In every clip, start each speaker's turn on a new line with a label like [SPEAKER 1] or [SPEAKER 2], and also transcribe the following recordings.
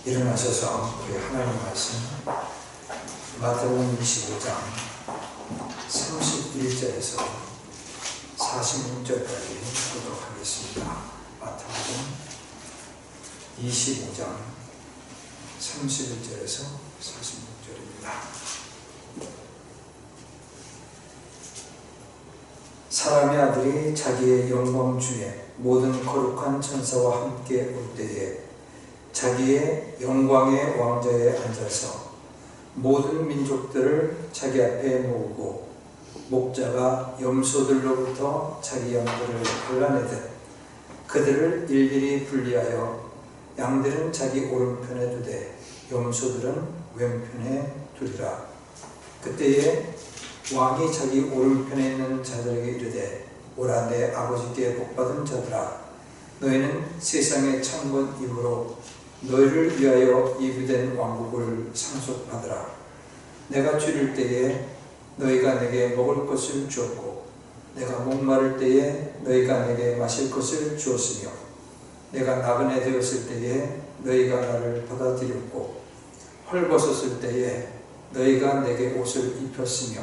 [SPEAKER 1] 일어나셔서 우리 하나님 말씀 마태복음 25장 31절에서 46절까지 보도록 하겠습니다. 마태복음 25장 31절에서 46절입니다. 사람의 아들이 자기의 영광 중에 모든 거룩한 천사와 함께 올 때에 자기의 영광의 왕좌에 앉아서 모든 민족들을 자기 앞에 모으고 목자가 염소들로부터 자기 양들을 갈라내듯 그들을 일일이 분리하여 양들은 자기 오른편에 두되 염소들은 왼편에 두리라. 그때에 왕이 자기 오른편에 있는 자들에게 이르되 오라 내 아버지께 복받은 자들아, 너희는 세상의 창건 이후로 너희를 위하여 예비된 왕국을 상속받으라. 내가 줄일 때에 너희가 내게 먹을 것을 주었고 내가 목마를 때에 너희가 내게 마실 것을 주었으며 내가 나그네 되었을 때에 너희가 나를 받아들였고 헐벗었을 때에 너희가 내게 옷을 입혔으며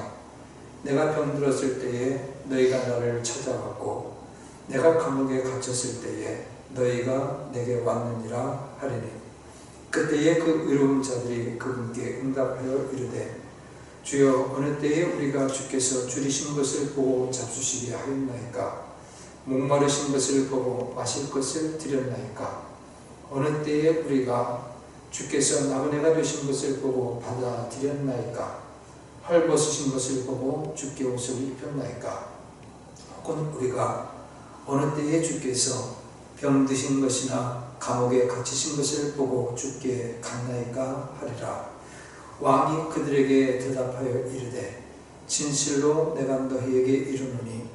[SPEAKER 1] 내가 병들었을 때에 너희가 나를 찾아왔고 내가 감옥에 갇혔을 때에 너희가 내게 왔느니라 하리니, 그때에 그 의로운 자들이 그분께 응답하여 이르되 주여 어느 때에 우리가 주께서 줄이신 것을 보고 잡수시게 하였나이까? 목마르신 것을 보고 마실 것을 드렸나이까? 어느 때에 우리가 주께서 나그네가 되신 것을 보고 받아들였나이까? 헐벗으신 것을 보고 주께 옷을 입혔나이까? 혹은 우리가 어느 때에 주께서 병드신 것이나 감옥에 갇히신 것을 보고 주께 갔나이까 하리라. 왕이 그들에게 대답하여 이르되 진실로 내가 너희에게 이르노니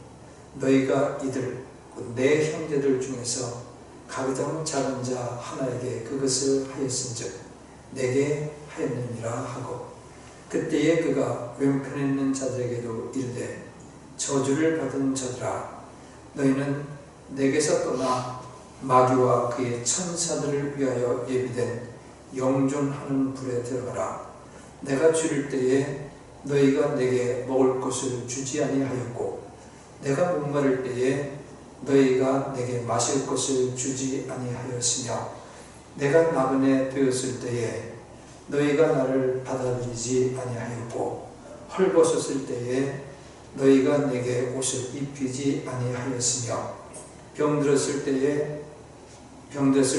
[SPEAKER 1] 너희가 이들 곧 내 형제들 중에서 가장 작은 자 하나에게 그것을 하였은즉 내게 하였느니라 하고, 그때에 그가 왼편에 있는 자들에게도 이르되 저주를 받은 자들아, 너희는 내게서 떠나 마귀와 그의 천사들을 위하여 예비된 영존하는 불에 들어가라. 내가 줄일 때에 너희가 내게 먹을 것을 주지 아니하였고 내가 목마를 때에 너희가 내게 마실 것을 주지 아니하였으며 내가 나그네 되었을 때에 너희가 나를 받아들이지 아니하였고 헐벗었을 때에 너희가 내게 옷을 입히지 아니하였으며 병들었을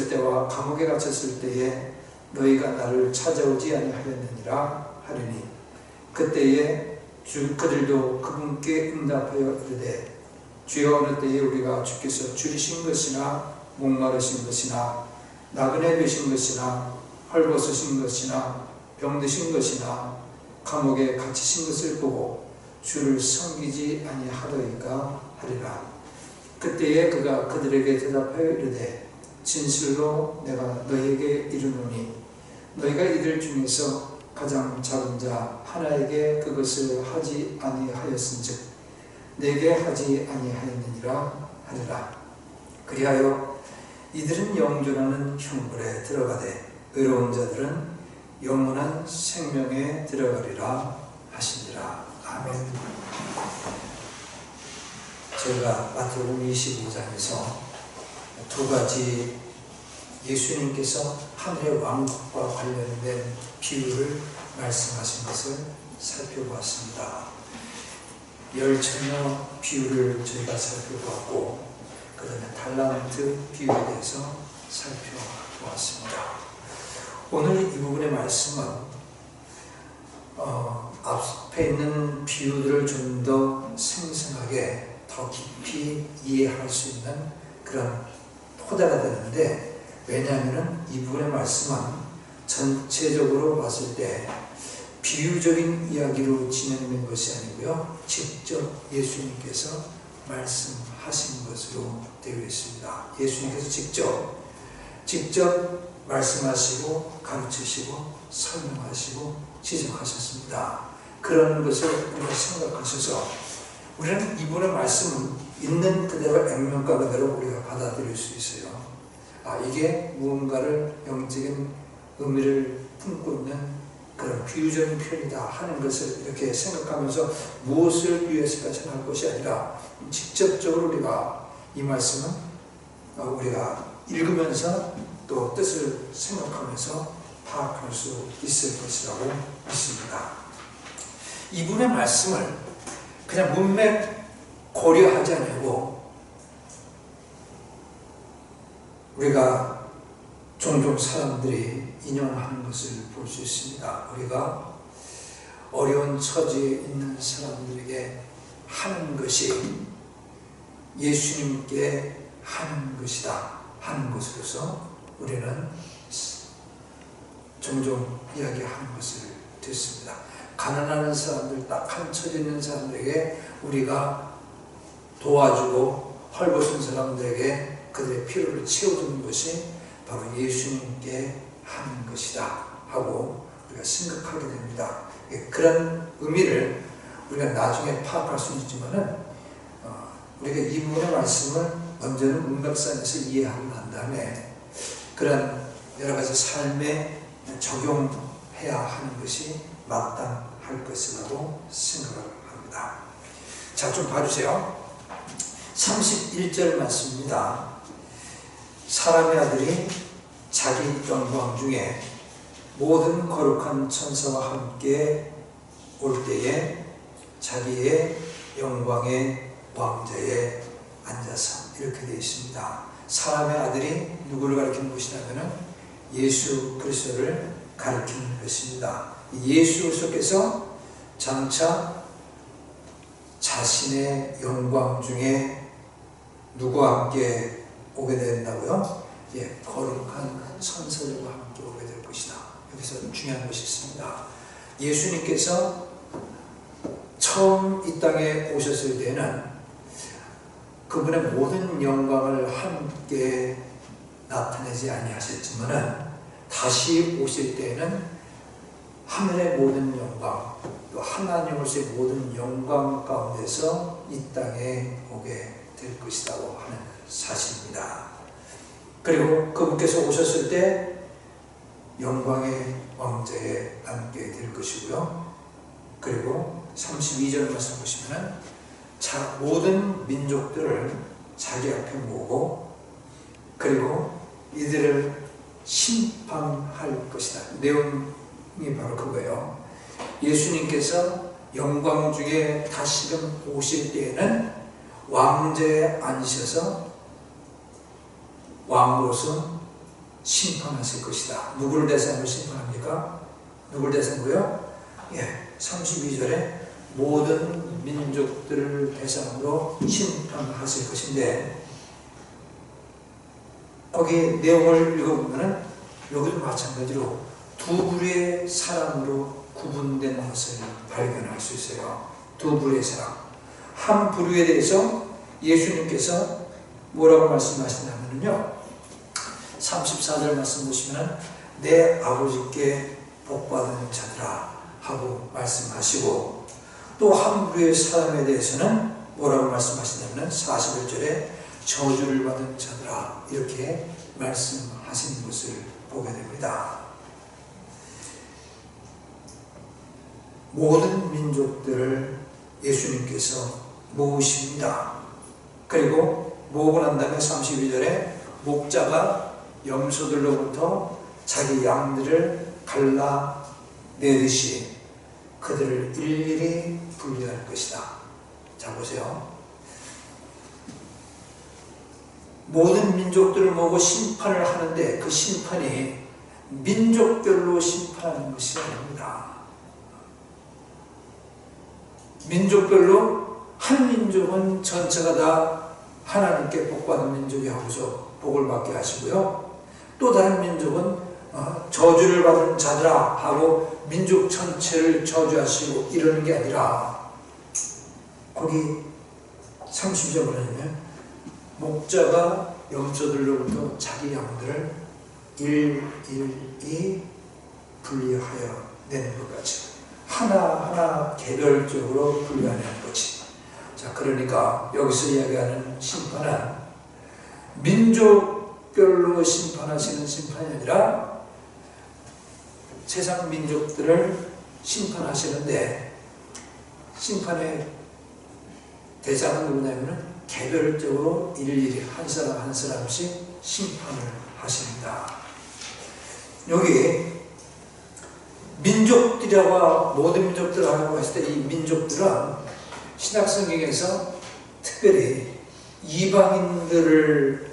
[SPEAKER 1] 때와 감옥에 갇혔을 때에 너희가 나를 찾아오지 아니하였느니라 하리니, 그때에 그들도 그분께 응답하여 이르되 주여 어느 때에 우리가 주께서 줄이신 것이나 목마르신 것이나 나그네 되신 것이나 헐벗으신 것이나 병드신 것이나 감옥에 갇히신 것을 보고 주를 섬기지 아니하더이까 하리라. 그때에 그가 그들에게 대답하여 이르되 진실로 내가 너희에게 이르노니 너희가 이들 중에서 가장 작은 자 하나에게 그것을 하지 아니하였은즉 내게 하지 아니하였느니라 하리라. 그리하여 이들은 영존하는 형벌에 들어가되 의로운 자들은 영원한 생명에 들어가리라 하시니라. 아멘. 제가 마태복음 25장에서 두 가지 예수님께서 하늘의 왕국과 관련된 비유를 말씀하신 것을 살펴보았습니다. 열처녀 비유를 저희가 살펴보았고 그 다음에 달란트 비유에 대해서 살펴보았습니다. 오늘 이 부분의 말씀은 앞에 있는 비유들을 좀 더 생생하게 더 깊이 이해할 수 있는 그런 토대가 되는데, 왜냐하면 이 부분의 말씀은 전체적으로 봤을 때 비유적인 이야기로 진행된 것이 아니고요, 직접 예수님께서 말씀하신 것으로 되어 있습니다. 예수님께서 직접 말씀하시고 가르치시고 설명하시고 지적하셨습니다. 그런 것을 우리가 생각하셔서 우리는 이분의 말씀은 있는 그대로 액면가 그대로 우리가 받아들일 수 있어요. 이게 무언가를 영적인 의미를 품고 있는 그런 비유적인 표현이다 하는 것을 이렇게 생각하면서 무엇을 위해서가 전할 것이 아니라 직접적으로 우리가 이 말씀은 우리가 읽으면서 또 뜻을 생각하면서 파악할 수 있을 것이라고 믿습니다. 이분의 말씀을 그냥 문맥 고려하지 않고 우리가 종종 사람들이 인용하는 것을 볼 수 있습니다. 우리가 어려운 처지에 있는 사람들에게 하는 것이 예수님께 하는 것이다 하는 것으로서 우리는 종종 이야기하는 것을 듣습니다. 가난한 사람들, 딱한 처지에 있는 사람들에게 우리가 도와주고 헐벗은 사람들에게 그들의 필요를 채워주는 것이 바로 예수님께 하는 것이다 하고 우리가 생각하게 됩니다. 그런 의미를 우리가 나중에 파악할 수 있지만은 우리가 이 부분의 말씀을 먼저는 문맥상에서 이해하고 난 다음에 그런 여러 가지 삶에 적용해야 하는 것이 마땅할 것이라고 생각을 합니다. 자, 좀 봐주세요. 31절 말씀입니다. 사람의 아들이 자기 영광 중에 모든 거룩한 천사와 함께 올 때에 자기의 영광의 왕좌에 앉아서 이렇게 되어 있습니다. 사람의 아들이 누구를 가리키는 것이냐면 예수 그리스도를 가리키는 것입니다. 예수 그리스도께서 장차 자신의 영광 중에 누구와 함께 오게 된다고요? 거룩한 천사들과 함께 오게 될 것이다. 여기서 중요한 것이 있습니다. 예수님께서 처음 이 땅에 오셨을 때는 그분의 모든 영광을 함께 나타내지 아니하셨지만은 다시 오실 때에는 하늘의 모든 영광, 또 하나님으로서의 모든 영광 가운데서 이 땅에 오게 될 것이라고 하는 사실입니다. 그리고 그분께서 오셨을 때 영광의 왕좌에 앉게 될 것이고요. 그리고 32절 말씀 보시면 모든 민족들을 자기 앞에 모으고 그리고 이들을 심판할 것이다. 내용이 바로 그거예요. 예수님께서 영광 중에 다시금 오실 때에는 왕좌에 앉으셔서 왕으로서 심판하실 것이다. 누구를 대상으로 심판합니까? 누구를 대상으로요? 32절에 모든 민족들을 대상으로 심판하실 것인데 거기 내용을 읽어보면 여기도 마찬가지로 두 부류의 사람으로 구분된 것을 발견할 수 있어요. 두 부류의 사람. 한 부류에 대해서 예수님께서 뭐라고 말씀하시냐면요. 34절 말씀 보시면 내 아버지께 복받은 자들아 하고 말씀하시고 또 한 부류의 사람에 대해서는 뭐라고 말씀하시냐면 41절에 저주를 받은 자들아 이렇게 말씀하시는 것을 보게 됩니다. 모든 민족들을 예수님께서 모으십니다. 그리고 모으고 난 다음에 32절에 목자가 염소들로부터 자기 양들을 갈라내듯이 그들을 일일이 분리할 것이다. 자 보세요. 모든 민족들을 모으고 심판을 하는데 그 심판이 민족별로 심판하는 것이 아닙니다. 민족별로 한 민족은 전체가 다 하나님께 복받은 민족이 하고서 복을 받게 하시고요. 또 다른 민족은 저주를 받은 자들아 하고 민족 전체를 저주하시고 이러는 게 아니라 거기 30절 보면 목자가 염소들로부터 자기 양들을 일일이 분리하여 내는 것 같이 하나하나 개별적으로 분리하는 거지. 자, 그러니까 여기서 이야기하는 심판은 민족별로 심판하시는 심판이 아니라 세상 민족들을 심판하시는데, 심판의 대상은 누구냐면 개별적으로 일일이 한 사람 한 사람씩 심판을 하십니다. 여기 민족들이라고, 모든 민족들이라고 했을 때 이 민족들은 신약성경에서 특별히 이방인들을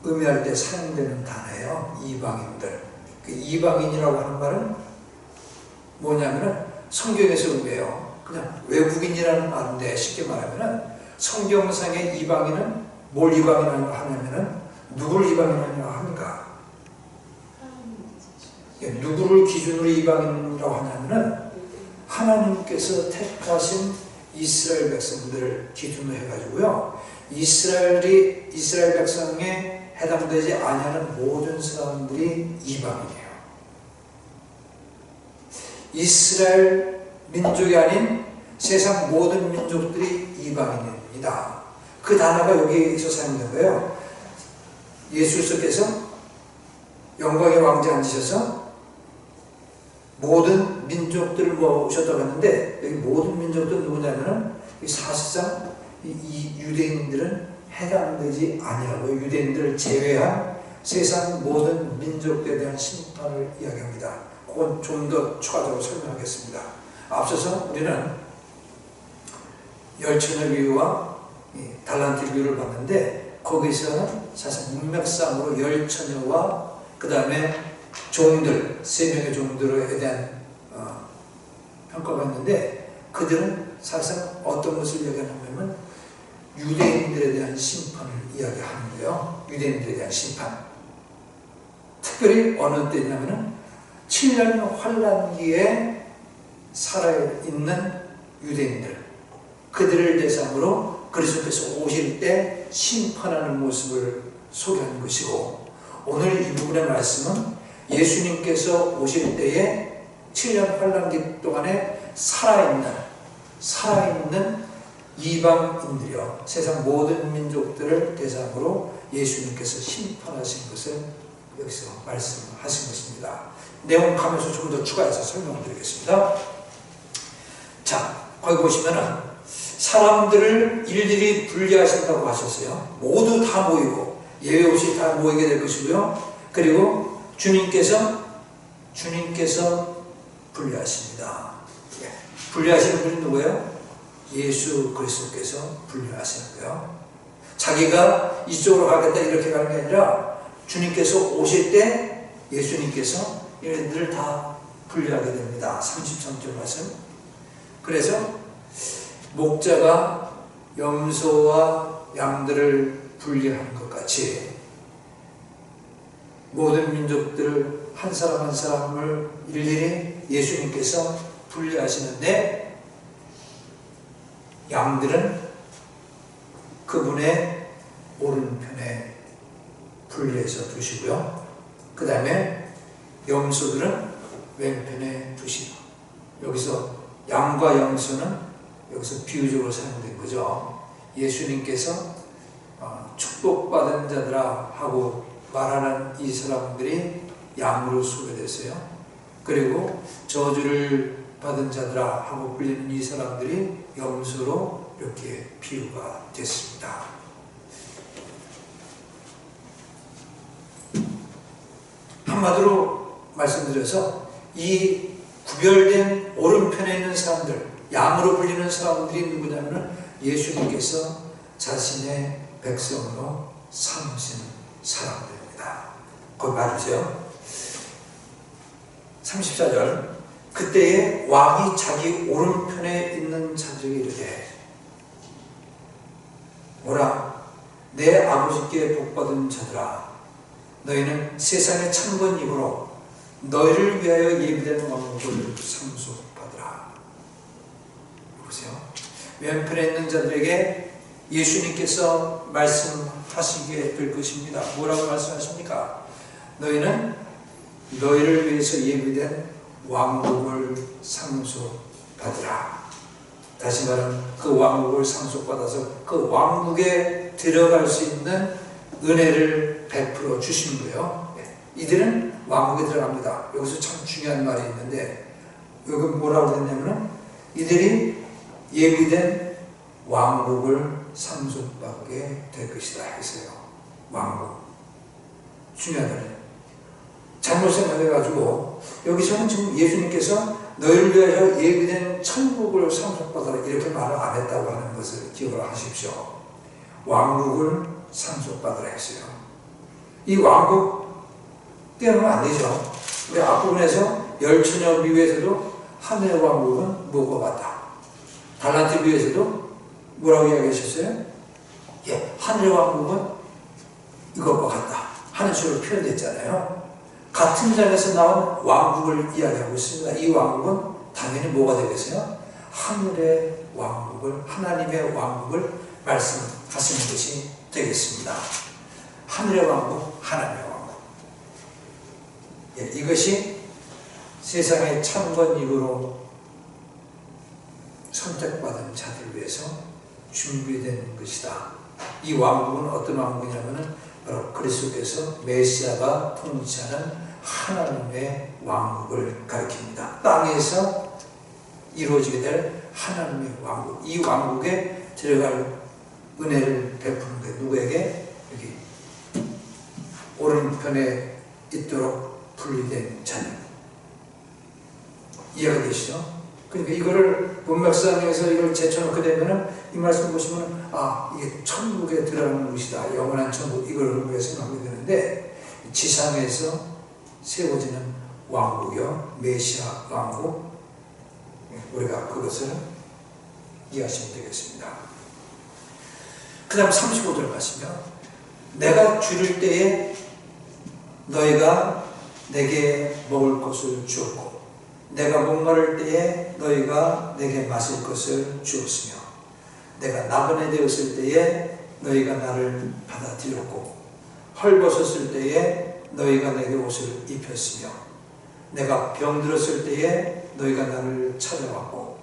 [SPEAKER 1] 의미할 때 사용되는 단어예요. 이방인들. 그 이방인이라고 하는 말은 뭐냐면은 성경에서 의미해요. 그냥 외국인이라는 말인데, 쉽게 말하면은 성경상의 이방인은 뭘 이방인이라고 하냐면은 누구를 이방인이라고 합니까? 누구를 기준으로 이방인이라고 하냐면은 하나님께서 택하신 이스라엘 백성들을 기준으로 해가지고요, 이스라엘 백성에 해당되지 아니하는 모든 사람들이 이방인이에요. 이스라엘 민족이 아닌 세상 모든 민족들이 이방인입니다. 그 단어가 여기서 사용된 거예요. 예수께서 영광의 왕좌에 앉으셔서 모든 민족들을 모셨다고 했는데, 여기 모든 민족들은 누구냐면은 사실상 이 유대인들은 해당되지 아니하고, 유대인들을 제외한 세상 모든 민족들에 대한 심판을 이야기합니다. 그건 좀 더 추가적으로 설명하겠습니다. 앞서서 우리는 열처녀 비유와 달란트 비유를 봤는데, 거기서는 사실 문맥상으로 열처녀와 그 다음에 종들, 3명의 종들에 대한 평가가 있는데, 그들은 사실상 어떤 것을 이야기하냐면 유대인들에 대한 심판을 이야기하는 거예요. 유대인들에 대한 심판. 특별히 어느 때냐면 7년 환란기에 살아있는 유대인들, 그들을 대상으로 그리스도께서 오실 때 심판하는 모습을 소개하는 것이고, 오늘 이 부분의 말씀은 예수님께서 오실 때에 7년 환란기 동안에 살아있는 이방인들이요, 세상 모든 민족들을 대상으로 예수님께서 심판하신 것을 여기서 말씀하신 것입니다. 내용 가면서 좀 더 추가해서 설명드리겠습니다. 자, 거기 보시면은 사람들을 일일이 분리하신다고 하셨어요. 모두 다 모이고, 예외 없이 다 모이게 될 것이고요. 그리고 주님께서 분리하십니다. 분리하시는 분이 누구예요? 예수 그리스도께서 분리하시는 거예요. 자기가 이쪽으로 가겠다 이렇게 가는 게 아니라, 주님께서 오실 때 예수님께서 얘네들을 다 분리하게 됩니다. 33절 말씀. 그래서 목자가 염소와 양들을 분리하는 것 같이 모든 민족들을 한 사람 한 사람을 일일이 예수님께서 분리하시는데, 양들은 그분의 오른편에 분리해서 두시고요. 그 다음에 염소들은 왼편에 두시고, 여기서 양과 염소는 여기서 비유적으로 사용된 거죠. 예수님께서 축복받은 자들아 하고 말하는 이 사람들이 양으로 소개됐어요. 그리고 저주를 받은 자들아 하고 불리는 이 사람들이 염소로 이렇게 비유가 됐습니다. 한마디로 말씀드려서 이 구별된 오른편에 있는 사람들, 양으로 불리는 사람들이 누구냐면 예수님께서 자신의 백성으로 삼으신 사람들입니다. 거기 봐주세요. 34절. 그때에 왕이 자기 오른편에 있는 자들에게 이르되, 오라 내 아버지께 복받은 자들아, 너희는 세상의 창건 입으로 너희를 위하여 예비된 왕국을 상속받으라. 보세요. 왼편에 있는 자들에게 예수님께서 말씀하시게 될 것입니다. 뭐라고 말씀하십니까? 너희는 너희를 위해서 예비된 왕국을 상속받으라. 다시 말하면 그 왕국을 상속받아서 그 왕국에 들어갈 수 있는 은혜를 베풀어 주신 거예요. 이들은 왕국에 들어갑니다. 여기서 참 중요한 말이 있는데 여기 뭐라고 했냐면 이들이 예비된 왕국을 상속받게 될 것이다 했어요. 왕국. 중요하다. 잘못 생각해가지고 여기서는 지금 예수님께서 너희를 위하여 예비된 천국을 상속받아라 이렇게 말을 안 했다고 하는 것을 기억을 하십시오. 왕국을 상속받으라 했어요. 이 왕국 떼어놓으면 안 되죠. 우리 앞부분에서 열처녀 비유에서도 하늘의 왕국은 무엇과 같다. 달란트 비유에서도 뭐라고 이야기하셨어요? 예, 하늘의 왕국은 이것과 같다 하는 식으로 표현됐잖아요. 같은 장에서 나온 왕국을 이야기하고 있습니다. 이 왕국은 당연히 뭐가 되겠어요? 하늘의 왕국을, 하나님의 왕국을 말씀하시는 것이 되겠습니다. 하늘의 왕국, 하나님의 왕국. 예, 이것이 세상의 창건이후로 선택받은 자들을 위해서 준비된 것이다. 이 왕국은 어떤 왕국이냐면 바로 그리스도께서 메시아가 통치하는 하나님의 왕국을 가리킵니다. 땅에서 이루어지게 될 하나님의 왕국. 이 왕국에 들어갈 은혜를 베푸는 게 누구에게? 여기 오른편에 있도록 분리된 자녀. 이해가 되시죠? 그러니까 이거를 문맥상에서 이걸 제쳐놓게 되면은 이 말씀 보시면 이게 천국에 들어가는 것이다. 영원한 천국 이걸 우리가 생각하게 되는데 지상에서 세워지는 왕국이요. 메시아 왕국. 우리가 그것을 이해하시면 되겠습니다. 그 다음 35절 가시면 내가 줄일 때에 너희가 내게 먹을 것을 주었고 내가 목마를 때에 너희가 내게 마실 것을 주었으며 내가 나그네 되었을 때에 너희가 나를 받아들였고 헐벗었을 때에 너희가 내게 옷을 입혔으며 내가 병들었을 때에 너희가 나를 찾아왔고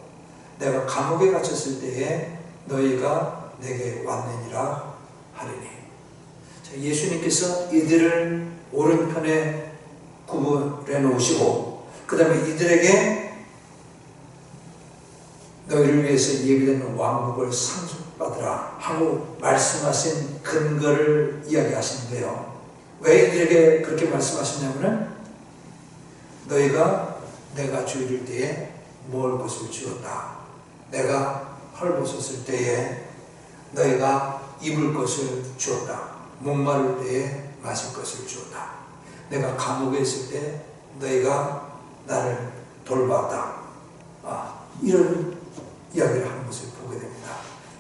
[SPEAKER 1] 내가 감옥에 갇혔을 때에 너희가 내게 왔느니라 하리니. 자, 예수님께서 이들을 오른편에 구분해 놓으시고 그 다음에 이들에게 너희를 위해서 예비된 왕국을 상속받으라 하고 말씀하신 근거를 이야기하시는데요. 왜 이들에게 그렇게 말씀하시냐면은 너희가 내가 주일 때에 먹을 것을 주었다. 내가 헐벗었을 때에 너희가 입을 것을 주었다. 목마를 때에 마실 것을 주었다. 내가 감옥에 있을 때 너희가 나를 돌봤다. 이런 이야기를 하는 것을 보게 됩니다.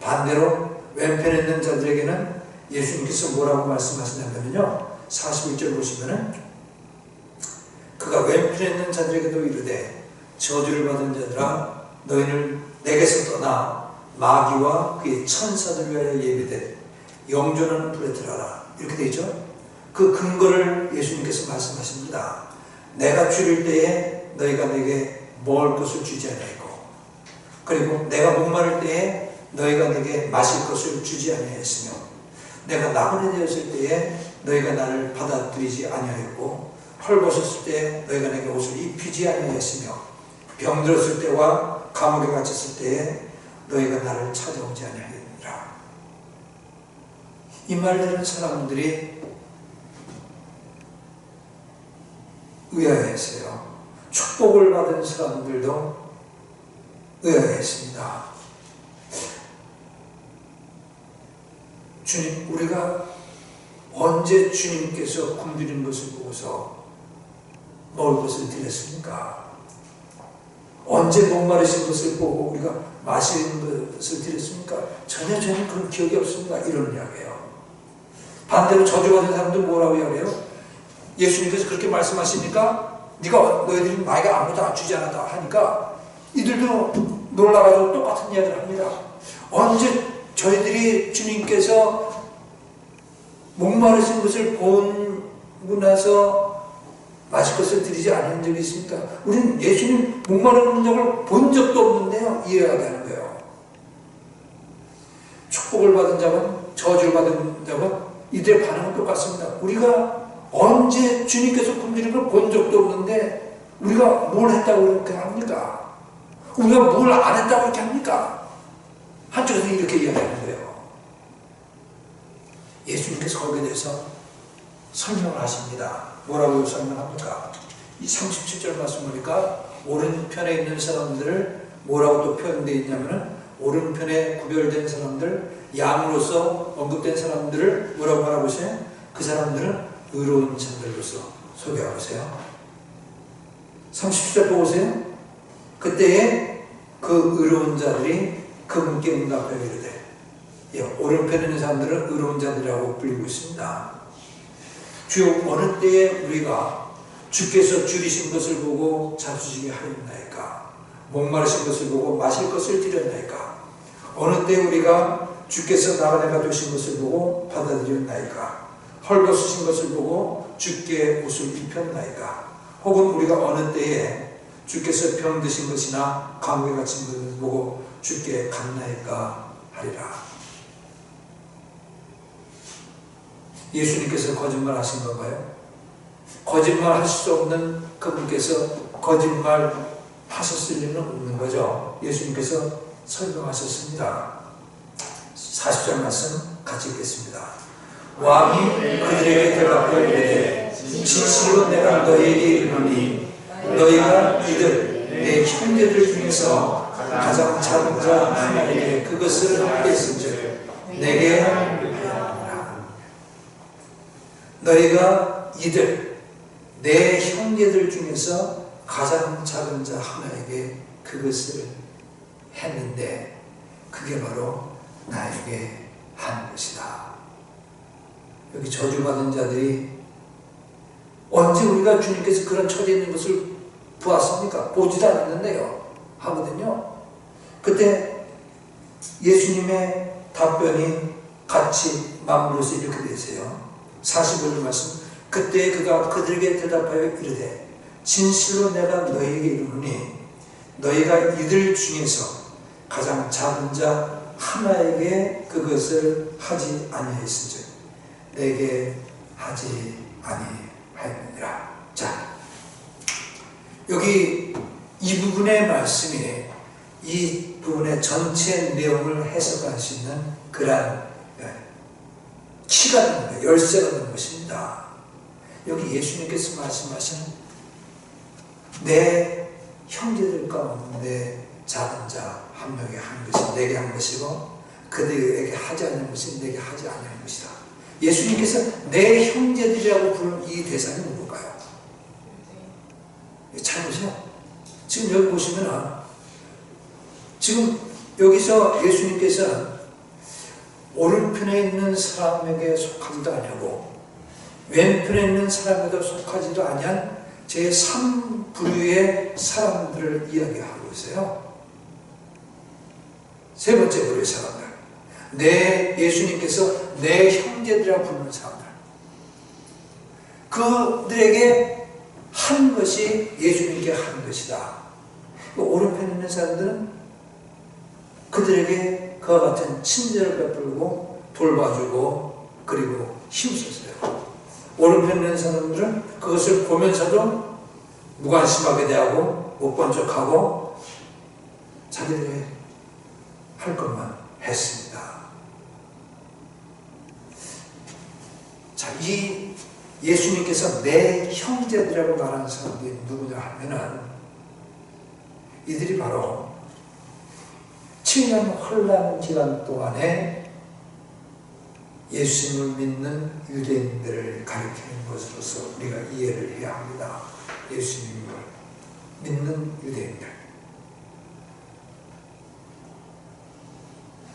[SPEAKER 1] 반대로 왼편에 있는 자들에게는 예수님께서 뭐라고 말씀하시냐면요. 41절 보시면은 그가 왼편에 있는 자들에게도 이르되 저주를 받은 자들아 너희는 내게서 떠나 마귀와 그의 천사들 위하여 예비된 영존하는 불에 들어가라. 이렇게 되어 있죠. 그 근거를 예수님께서 말씀하십니다. 내가 줄일 때에 너희가 내게 먹을 것을 주지 아니하였고 그리고 내가 목마를 때에 너희가 내게 마실 것을 주지 아니하였으며 내가 나그네 되었을 때에 너희가 나를 받아들이지 아니하였고 헐벗었을 때 너희가 내게 옷을 입히지 아니하였으며 병들었을 때와 감옥에 갇혔을 때에 너희가 나를 찾아오지 아니하였느니라. 이 말들은 사람들이 의아해했어요. 축복을 받은 사람들도 의아해했습니다. 주님, 우리가 언제 주님께서 굶주린 것을 보고서 먹을 것을 드렸습니까? 언제 목마르신 것을 보고 우리가 마시는 것을 드렸습니까? 전혀 그런 기억이 없습니다. 이런 이야기예요. 반대로 저주받은 사람도 뭐라고 이야기해요? 예수님께서 그렇게 말씀하시니까 너희들이 나에게 아무것도 안 주지 않았다 하니까 이들도 놀라가지고 똑같은 이야기를 합니다. 언제 저희들이 주님께서 목마르신 것을 보고 나서 마실 것을 드리지 않은 적이 있습니까? 우리는 예수님 목마르는 적을 본 적도 없는데요. 이해하게 하는 거예요. 축복을 받은 자건 저주를 받은 자건 이들의 반응은 똑같습니다. 우리가 언제 주님께서 굶주린 걸 본 적도 없는데 우리가 뭘 했다고 이렇게 합니까? 우리가 뭘 안 했다고 이렇게 합니까? 한쪽에서 이렇게 이야기하는 거예요. 예수님께서 거기에 대해서 설명을 하십니다. 뭐라고 설명합니까? 이 37절 말씀 보니까 오른편에 있는 사람들을 뭐라고 또 표현되어 있냐면은 오른편에 구별된 사람들, 양으로서 언급된 사람들을 뭐라고 말하고 있어요? 그 사람들은 의로운 자들로서 소개하고 있어요. 37절 보세요. 그때에 그 의로운 자들이 그분께 응답하여 이르되, 오른편에 있는 사람들은 의로운 자들이라고 불리고 있습니다. 주여, 어느 때에 우리가 주께서 줄이신 것을 보고 잡수시게 하였나이까? 목마르신 것을 보고 마실 것을 드렸나이까? 어느 때 우리가 주께서 나가내가 되신 것을 보고 받아들였나이까? 헐벗으신 것을 보고 주께 옷을 입혔나이까? 혹은 우리가 어느 때에 주께서 병드신 것이나 감옥에 갇힌 것을 보고 주께 갔나이까 하리라. 예수님께서 거짓말 하신 건가요? 거짓말 할 수 없는 그분께서 거짓말 하셨을 리는 없는 거죠. 예수님께서 설명하셨습니다. 40절 말씀 같이 읽겠습니다. 왕이 그들에게 대답하여 이르되, 진실로 내가 너희에게 이르노니 너희가 이들 내 형제들 중에서 가장 작은 자 하나에게 그것을 하였은즉 내게 하였느니라. 너희가 이들 내 형제들 중에서 가장 작은 자 하나에게 그것을 했는데 그게 바로 나에게 한 것이다. 여기 저주받은 자들이 언제 우리가 주님께서 그런 처지에 있는 것을 보았습니까? 보지도 않았는데요. 하거든요. 그때 예수님의 답변이 같이 맞물려서 이렇게 되세요. 45절 말씀. 그때 그가 그들에게 대답하여 이르되, 진실로 내가 너희에게 이르노니 너희가 이들 중에서 가장 작은 자 하나에게 그것을 하지 아니하였은즉 내게 하지 아니하였느니라. 자, 여기 이 부분의 말씀이 이 부분의 전체 내용을 해석할 수 있는 그러한 키가 되는 거예요. 열쇠가 되는 것입니다. 여기 예수님께서 말씀하신 내 형제들 가운데 작은 자 한 명에게 한 것이 내게 한 것이고 그들에게 하지 않는 것이 내게 하지 않는 것이다. 예수님께서 내 형제들이라고 부르는 이 대상이 누굴까요? 잘 보세요. 지금 여기 보시면 지금 여기서 예수님께서 오른편에 있는 사람에게 속하지도 아니하고 왼편에 있는 사람에도 속하지도 아니한 제3부류의 사람들을 이야기하고 있어요. 세 번째 부류의 사람들. 예수님께서 내 형제들이라고 부르는 사람들. 그들에게 한 것이 예수님께 한 것이다. 오른편에 있는 사람들은 그들에게 그와 같은 친절을 베풀고 돌봐주고 그리고 힘썼어요. 오른편에 있는 사람들은 그것을 보면서도 무관심하게 대하고 못 본 척하고 자기들이 할 것만 했습니다. 자, 이 예수님께서 내 형제들이라고 말하는 사람들이 누구냐 하면은 이들이 바로 7년 혼란 기간 동안에 예수님을 믿는 유대인들을 가리키는 것으로서 우리가 이해를 해야 합니다. 예수님을 믿는 유대인들.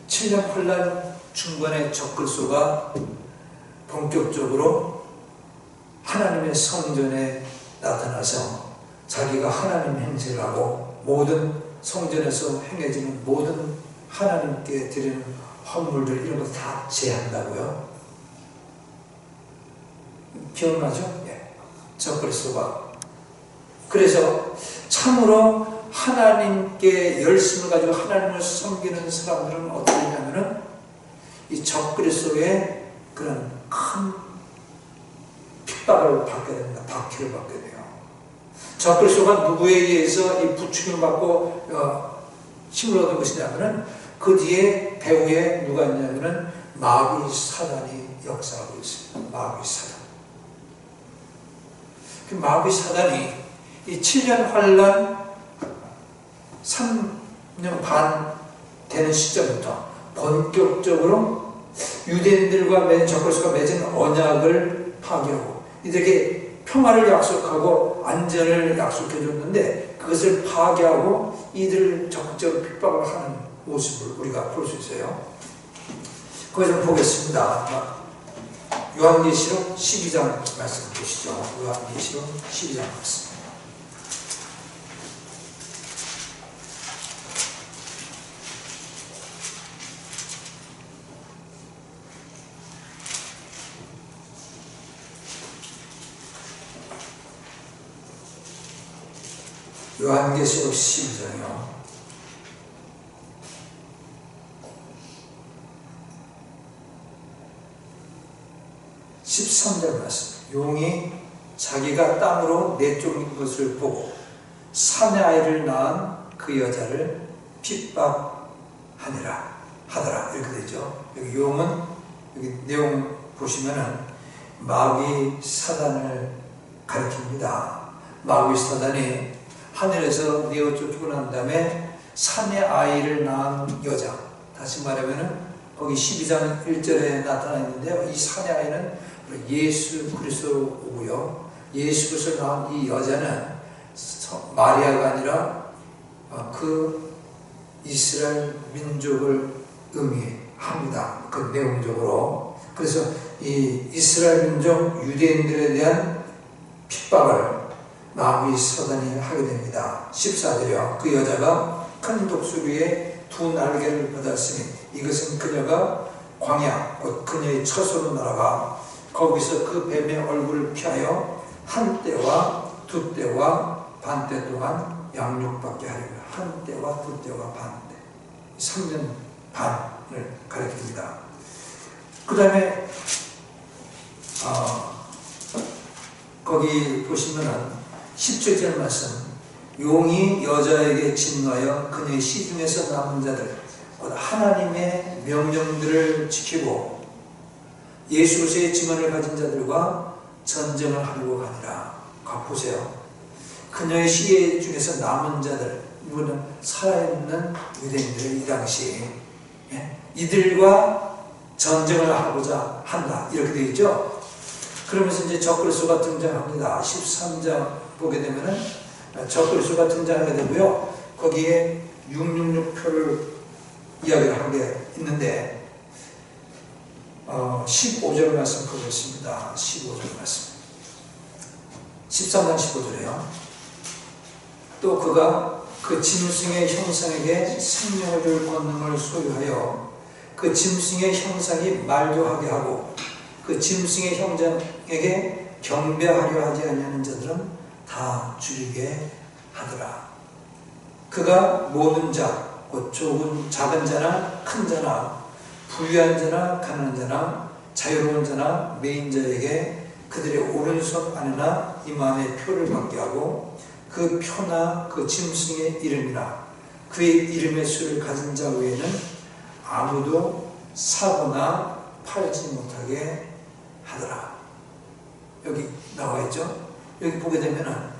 [SPEAKER 1] 7년 혼란 중간에 적그리스도가 본격적으로 하나님의 성전에 나타나서 자기가 하나님 행세를 하고 모든 성전에서 행해지는 모든 하나님께 드리는 헌물들 이런 거 다 제한다고요. 기억나죠? 예. 적그리스도가. 그래서 참으로 하나님께 열심을 가지고 하나님을 섬기는 사람들은 어떻게 되냐면은 이 적그리스도의 그런 큰 핍박을 받게 됩니다. 박해를 받게 돼요. 적그리스도가 누구에 의해서 이 부추김을 받고 힘을 얻은 것이냐면은 그 뒤에 배후에 누가 있냐면은 마귀 사단이 역사하고 있습니다. 마귀 사단. 그 마귀 사단이 이 7년 환란 3년 반 되는 시점부터 본격적으로 유대인들과 적그리스도가 맺은 언약을 파괴하고 이들에게 평화를 약속하고 안전을 약속해 줬는데 그것을 파괴하고 이들을 적극적으로 핍박을 하는 모습을 우리가 볼 수 있어요. 그걸 좀 보겠습니다. 요한계시록 12장 말씀 보시죠. 요한계시록 12장 말씀. 요한계시록 12장이요. 13절 말씀. 용이 자기가 땅으로 내쫓긴 것을 보고 사내 아이를 낳은 그 여자를 핍박하니라 하더라. 이렇게 되죠. 여기 용은 여기 내용 보시면은 마귀 사단을 가리킵니다. 마귀 사단이 하늘에서 내어 쫓고 난 다음에 사내 아이를 낳은 여자, 다시 말하면은 거기 12장 1절에 나타나 있는데요. 이 사내 아이는 예수 그리스도고요. 예수 그리스도 낳은 이 여자는 마리아가 아니라 그 이스라엘 민족을 의미합니다. 그 내용적으로. 그래서 이 이스라엘 민족 유대인들에 대한 핍박을 마귀 사단이 하게 됩니다. 14절이요. 그 여자가 큰 독수 위에 두 날개를 받았으니 이것은 그녀가 광야 곧 그녀의 처소로 날아가 거기서 그 뱀의 얼굴을 피하여 한 때와 두 때와 반 때 동안 양육받게 하리라. 한 때와 두 때와 반 때, 3년 반을 가리킵니다. 그 다음에 거기 보시면은 17절 말씀. 용이 여자에게 진노하여 그녀의 시중에서 남은 자들 곧 하나님의 명령들을 지키고 예수 그리스도의 증언을 가진 자들과 전쟁을 하려고 가니라. 보세요. 그녀의 시계 중에서 남은 자들, 이거는 살아있는 유대인들 이 당시 이들과 전쟁을 하고자 한다. 이렇게 되어 있죠. 그러면서 이제 적그리스도가 등장합니다. 13장 보게 되면은 적그리스도가 등장하게 되고요. 거기에 666표를 이야기를 하는 게 있는데 15절 말씀 보겠습니다. 15절 말씀. 13장 15절에요. 또 그가 그 짐승의 형상에게 생명을 줄 권능을 소유하여 그 짐승의 형상이 말도 하게 하고 그 짐승의 형상에게 경배하려 하지 아니하는 자들은 다 죽이게 하더라. 그가 모든 자, 곧 작은 자나 큰 자나 부유한 자나 가난한 자나 자유로운 자나 매인 자에게 그들의 오른손 안에나 이마에 표를 받게 하고 그 표나 그 짐승의 이름이나 그의 이름의 수를 가진 자 외에는 아무도 사거나 팔지 못하게 하더라. 여기 나와 있죠. 여기 보게 되면은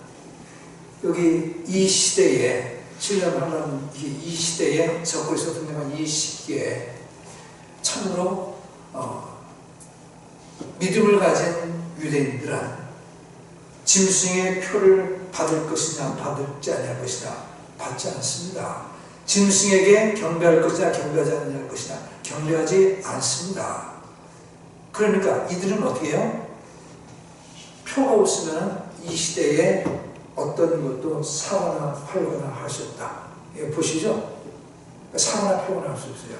[SPEAKER 1] 여기 이 시대에 7년 하는 이 시대에 적그리스도 등장한 이 시기에 참으로 믿음을 가진 유대인들은 짐승의 표를 받을 것이냐 받을지 아니할 것이냐 받지 않습니다. 짐승에게 경배할 것이냐 경배하지 않을 것이냐 경배하지 않습니다. 그러니까 이들은 어떻게 해요? 표가 없으면 이 시대에 어떤 것도 사거나 팔거나 할 수 없다. 보시죠? 사거나 팔거나 할 수 없어요.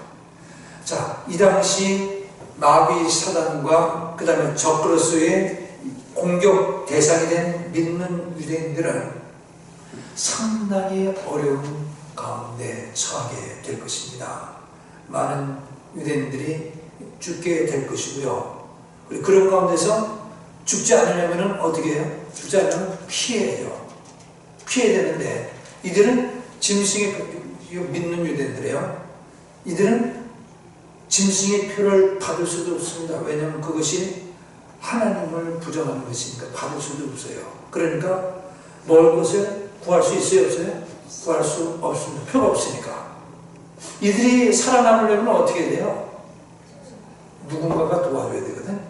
[SPEAKER 1] 자, 이 당시 마귀 사단과 그 다음에 적그리스도의 공격 대상이 된 믿는 유대인들은 상당히 어려운 가운데 처하게 될 것입니다. 많은 유대인들이 죽게 될 것이고요. 그리고 그런 가운데서 죽지 않으려면 어떻게 해요? 죽지 않으려면 피해야죠. 피해야 되는데 이들은 짐승의 표, 믿는 유대인들이에요. 이들은 짐승의 표를 받을 수도 없습니다. 왜냐하면 그것이 하나님을 부정하는 것이니까 받을 수도 없어요. 그러니까 먹을 것을 구할 수 있어요? 없어요? 구할 수 없습니다. 표가 없으니까. 이들이 살아남으려면 어떻게 돼요? 누군가가 도와줘야 되거든.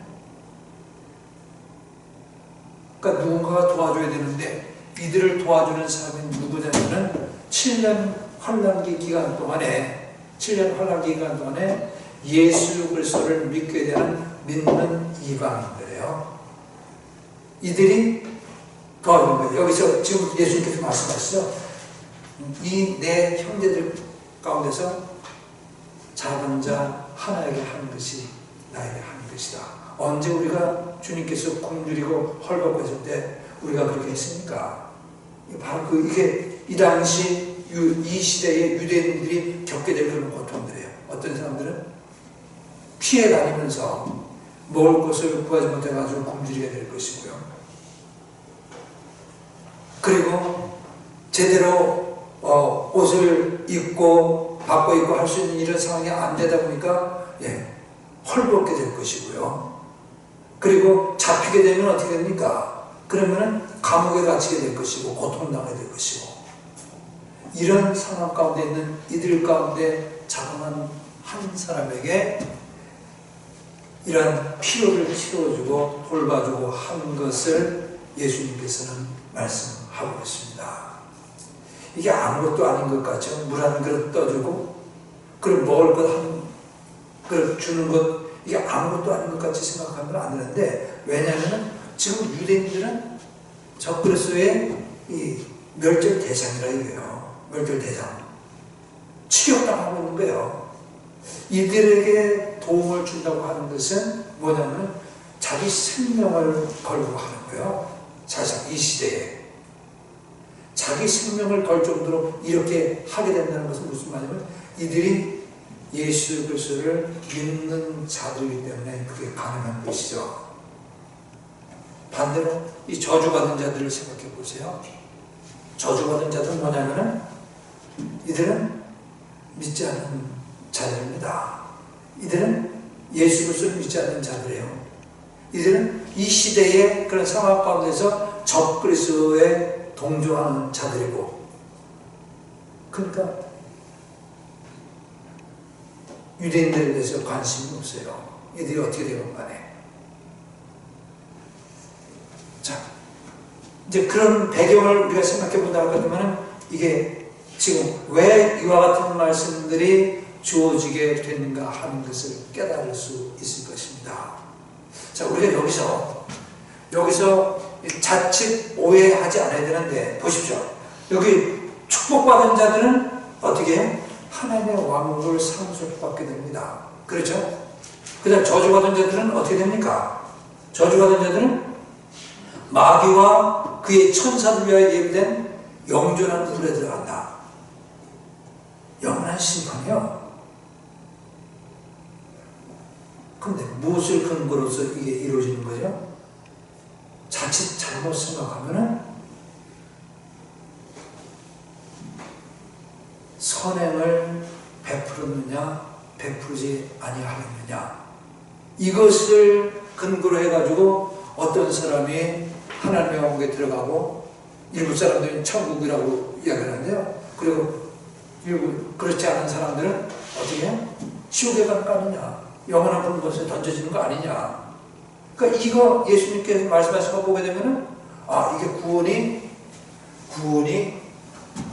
[SPEAKER 1] 그러니까 누군가가 도와줘야 되는데 이들을 도와주는 사람이 누구냐면은 7년 환란기 기간 동안에 예수 그리스도를 믿게 되는 믿는 이방인들이에요. 이들이 도와주는 거예요. 여기서 지금 예수님께서 말씀하시죠. 이 내 형제들 가운데서 작은 자 하나에게 하는 것이 나에게 하는 것이다. 언제 우리가 주님께서 굶주리고 헐벗고 때 우리가 그렇게 했습니까? 바로 이게 이 당시 이 시대의 유대인들이 겪게 될 그런 고통들이에요. 어떤 사람들은 피해 다니면서 먹을 것을 구하지 못해가지고 굶주리게 될 것이고요. 그리고 제대로 옷을 입고 바꿔 입고 할 수 있는 이런 상황이 안 되다 보니까 헐벗게 될 것이고요. 그리고 잡히게 되면 어떻게 됩니까? 그러면은 감옥에 갇히게 될 것이고 고통당하게 될 것이고 이런 상황 가운데 있는 이들 가운데 자그마한 한 사람에게 이런 필요를 채워주고 돌봐주고 하는 것을 예수님께서는 말씀하고 있습니다. 이게 아무것도 아닌 것 같죠. 물 한 그릇 떠주고 그리고 먹을 것 한 그릇 주는 것 이게 아무것도 아닌 것 같이 생각하면 안 되는데 왜냐하면 지금 유대인들은 적그리스도의 이 멸절 대상이라 이거예요. 멸절 대상. 추격당하고 있는 거예요. 이들에게 도움을 준다고 하는 것은 뭐냐면 자기 생명을 걸고 하는 거예요. 사실상 이 시대에 자기 생명을 걸 정도로 이렇게 하게 된다는 것은 무슨 말이냐면 이들이 예수 그리스도를 믿는 자들이기 때문에 그게 가능한 것이죠. 반대로 이 저주받은 자들을 생각해 보세요. 저주받은 자들은 뭐냐면은 이들은 믿지 않는 자들입니다. 이들은 예수 그리스도를 믿지 않는 자들이에요. 이들은 이 시대의 그런 상황 가운데서 적그리스도에 동조하는 자들이고 그러니까 유대인들에 대해서 관심이 없어요. 이들이 어떻게 되건 간에. 자, 이제 그런 배경을 우리가 생각해 본다 하면 이게 지금 왜 이와 같은 말씀들이 주어지게 됐는가 하는 것을 깨달을 수 있을 것입니다. 자, 우리가 여기서 자칫 오해하지 않아야 되는데 보십시오. 여기 축복받은 자들은 어떻게 해요? 하나님의 왕국을 상속받게 됩니다. 그렇죠? 그 다음 저주받은 자들은 어떻게 됩니까? 저주받은 자들은 마귀와 그의 천사들 위하여 예비된 영존한 불에 들어간다. 영원한 심판이요. 그런데 무엇을 근거로서 이게 이루어지는 거죠? 자칫 잘못 생각하면은 선행을 베풀었느냐 베풀지 아니하였느냐 이것을 근거로 해가지고 어떤 사람이 하나님의 왕국에 들어가고 일부 사람들은 천국이라고 이야기하는데요. 그리고 일부 그렇지 않은 사람들은 어떻게 해요? 지옥에 가는 거 아니냐, 영원한 불못에 던져지는 거 아니냐. 그러니까 이거 예수님께서 말씀하신 거 보게 되면은 이게 구원이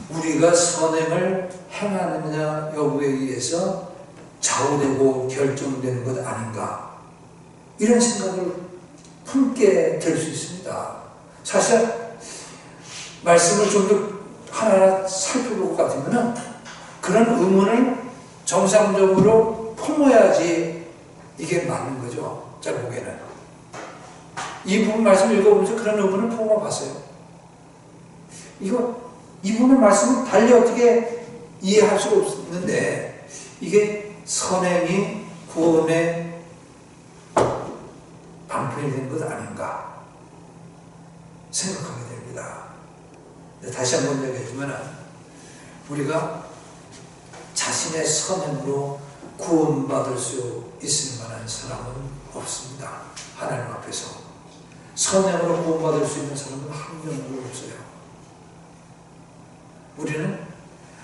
[SPEAKER 1] 우리가 선행을 행하느냐 여부에 의해서 좌우되고 결정되는 것 아닌가 이런 생각을 품게 될 수 있습니다. 사실 말씀을 좀 더 하나하나 살펴볼 것 같으면은 그런 의문을 정상적으로 품어야지 이게 맞는 거죠. 제가 보기에는 이 부분 말씀 읽어보면서 그런 의문을 품어봤어요. 이 부분의 말씀은 달리 어떻게 이해할 수 없는데 이게 선행이 구원의 방편이 된 것 아닌가 생각하게 됩니다. 다시 한번 얘기하지만 우리가 자신의 선행으로 구원받을 수 있을 만한 사람은 없습니다. 하나님 앞에서 선행으로 구원받을 수 있는 사람은 한 명도 없어요. 우리는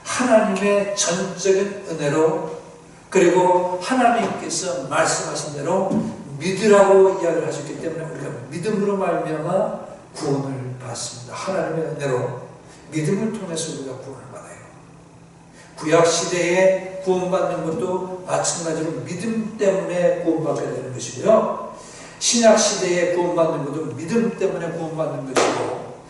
[SPEAKER 1] 하나님의 전적인 은혜로, 그리고 하나님께서 말씀하신 대로 믿으라고 이야기를 하셨기 때문에 우리가 믿음으로 말미암아 구원을 받습니다. 하나님의 은혜로 믿음을 통해서 우리가 구원을 받아요. 구약시대에 구원받는 것도 마찬가지로 믿음 때문에 구원받게 되는 것이고요. 신약시대에 구원받는 것도 믿음 때문에 구원받는 것이고,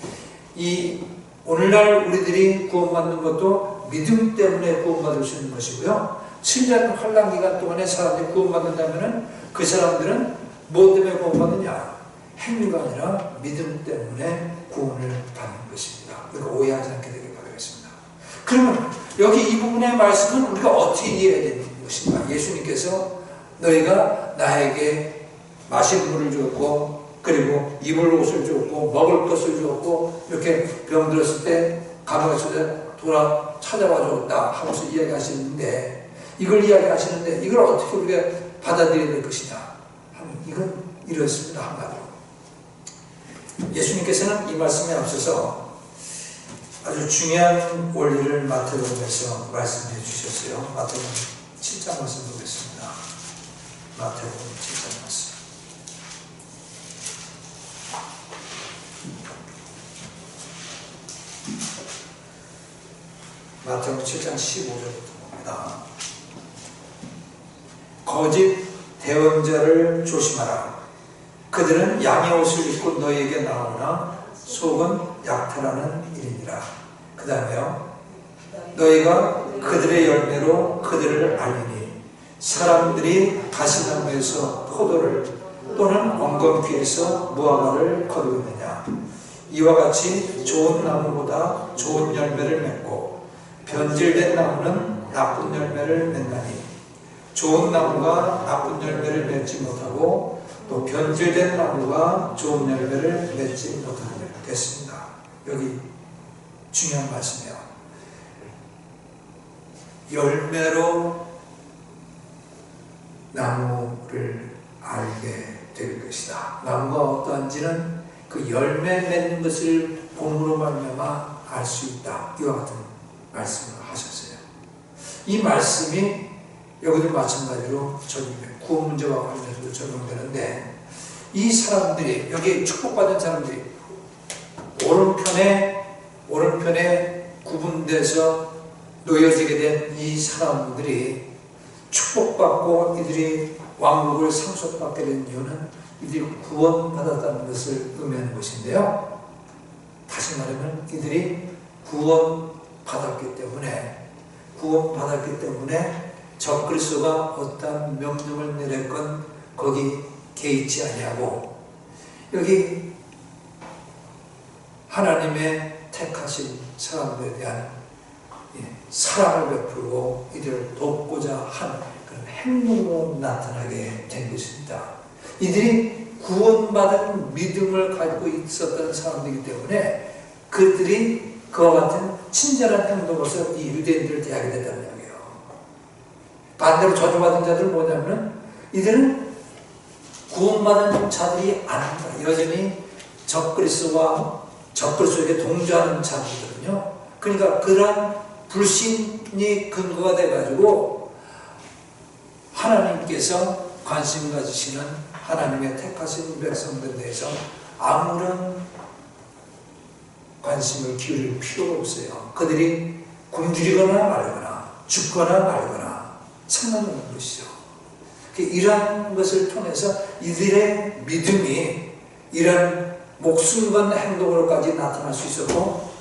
[SPEAKER 1] 이 오늘날 우리들이 구원받는 것도 믿음 때문에 구원받을 수 있는 것이고요. 7년 환란기간 동안에 사람들이 구원받는다면 그 사람들은 무엇 때문에 구원받느냐? 행위가 아니라 믿음 때문에 구원을 받는 것입니다. 이거 오해하지 않게 되길 바라겠습니다. 그러면 여기 이 부분의 말씀은 우리가 어떻게 이해해야 되는 것인가? 예수님께서 너희가 나에게 마실 물을 주었고, 그리고 입을 옷을 주었고, 먹을 것을 주었고, 이렇게 병들었을 때 감옥에서 돌아 찾아와 주었다 하면서 이야기하시는데, 이걸 이야기하시는데 이걸 어떻게 우리가 받아들여야 될 것이냐 하면 이건 이렇습니다. 한마디로 예수님께서는 이 말씀에 앞서서 아주 중요한 원리를 마태복음에서 말씀해 주셨어요. 마태복음 7장 말씀 보겠습니다. 마태복음 7장 말씀. 마태복음 7장 15절부터 봅니다. 거짓 대언자를 조심하라. 그들은 양의 옷을 입고 너희에게 나오나 속은 약탈하는 일이니라. 그 다음에요. 너희가 그들의 열매로 그들을 알리니 사람들이 가시나무에서 포도를 또는 엉겅퀴에서 무화과를 거두느냐. 이와 같이 좋은 나무보다 좋은 열매를 맺고 변질된 나무는 나쁜 열매를 맺나니 좋은 나무가 나쁜 열매를 맺지 못하고 또 변질된 나무가 좋은 열매를 맺지 못하겠습니다. 여기 중요한 말씀이에요. 열매로 나무를 알게 될 것이다. 나무가 어떠한지는 그 열매 맺는 것을 봄으로 말미암아 알 수 있다. 이와 같은 말씀을 하셨어요. 이 말씀이 여기도 마찬가지로 구원 문제와 관련해서 적용되는데, 이 사람들이, 여기 축복받은 사람들이 오른편에 구분돼서 놓여지게 된 이 사람들이 축복받고 이들이 왕국을 상속받게 된 이유는 이들이 구원받았다는 것을 의미하는 것인데요. 다시 말하면 이들이 구원받았기 때문에 적그리스도가 어떤 명령을 내렸건 거기 개의치 아니하고, 여기 하나님의 택하신 사람들에 대한 사랑을 베풀고 이들을 돕고자 한 그런 행동으로 나타나게 된 것입니다. 이들이 구원받은 믿음을 가지고 있었던 사람들이기 때문에 그들이 그와 같은 친절한 행동으로서 이 유대인들을 대하게 됐다는 이야기예요. 반대로 저주받은 자들은 뭐냐면 이들은 구원받은 자들이 아닙니다. 여전히 적그리스도에게 동조하는 자들이거든요. 그러니까 그런 불신이 근거가 돼가지고 하나님께서 관심 가지시는 하나님의 택하신 백성들에 대해서 아무런 관심을 기울일 필요가 없어요. 그들이 굶주리거나 말거나 죽거나 말거나 상관없는 것이죠. 이러한 것을 통해서 이들의 믿음이 이런 목숨 건 행동으로까지 나타날 수 있었고,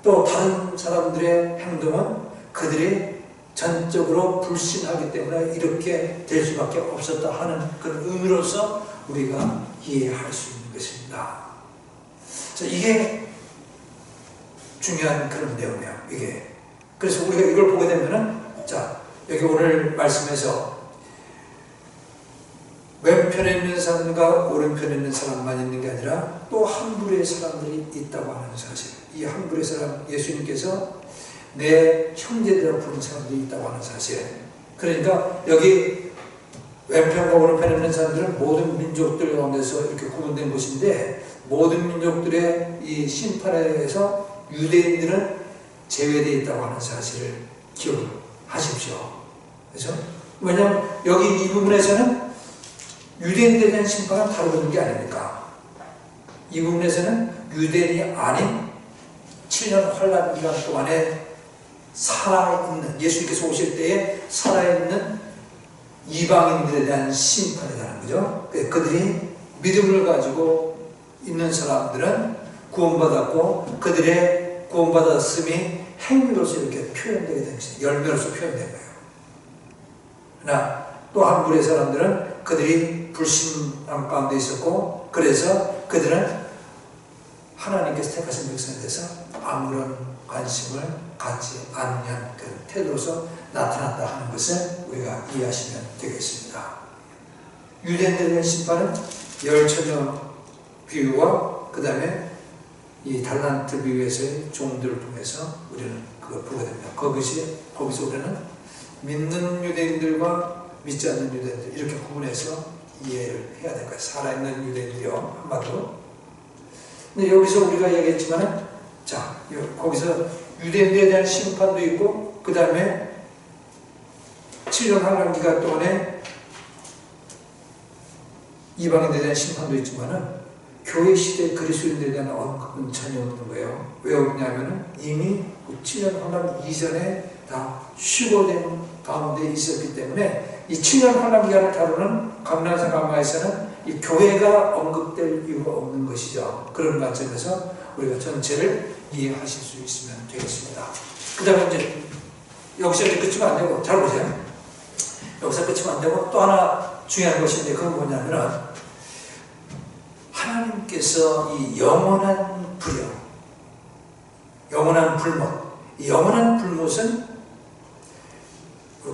[SPEAKER 1] 또 다른 사람들의 행동은 그들이 전적으로 불신하기 때문에 이렇게 될 수밖에 없었다 하는 그런 의미로서 우리가 이해할 수 있는 것입니다. 자, 이게 중요한 그런 내용이에요. 이게. 그래서 우리가 이걸 보게 되면은, 자, 여기 오늘 말씀에서 몇 왼편에 있는 사람과 오른편에 있는 사람만 있는 게 아니라 또 한 부류의 사람들이 있다고 하는 사실. 이 한 부류의 사람, 예수님께서 내 형제들이라고 부르는 사람들이 있다고 하는 사실. 그러니까 여기 왼편과 오른편에 있는 사람들은 모든 민족들 가운데서 이렇게 구분된 것인데, 모든 민족들의 이 심판에 대해서 유대인들은 제외되어 있다고 하는 사실을 기억하십시오. 그렇죠? 왜냐하면 여기 이 부분에서는 유대인들에 대한 심판은 다루는 게 아닙니까? 이 부분에서는 유대인이 아닌 7년 환란 기간 동안에 살아있는, 예수님께서 오실 때에 살아있는 이방인들에 대한 심판이라는 거죠. 그들이 믿음을 가지고 있는 사람들은 구원받았고, 그들의 구원받았음이 행위로서 이렇게 표현되게 된 것이 열매로서 표현된 거예요. 그러나 또 한 부류의 사람들은 그들이 불신앙 가운데 있었고, 그래서 그들은 하나님께서 택하신 백성에 대해서 아무런 관심을 갖지 않는 그 태도로서 나타났다 하는 것을 우리가 이해하시면 되겠습니다. 유대인들에 대한 심판은 열처녀 비유와 그 다음에 이 달란트 비유에서의 종들을 통해서 우리는 그걸 보게 됩니다. 거기서 우리는 믿는 유대인들과 믿지 않는 유대인들 이렇게 구분해서 이해를 해야 될 거예요. 살아있는 유대인들이요, 한마디로. 근데 여기서 우리가 얘기했지만은, 자, 거기서 유대인들에 대한 심판도 있고, 그 다음에 7년 환란 기간 동안에 이방인들에 대한 심판도 있지만은, 교회 시대 그리스도인들에 대한 언급은 전혀 없는 거예요. 왜 없냐면은 이미 7년 환란 이전에 다 휴거된 가운데 있었기 때문에 이 7년 환란 기간을 다루는 감람산 강화에서는 이 교회가 언급될 이유가 없는 것이죠. 그런 관점에서 우리가 전체를 이해하실 수 있으면 되겠습니다. 그 다음에 이제 여기서 이제 끝이면 안 되고, 잘 보세요. 여기서 끝이면 안 되고 또 하나 중요한 것인데, 그건 뭐냐면은 하나님께서 이 영원한 불영, 영원한 불못, 이 영원한 불못은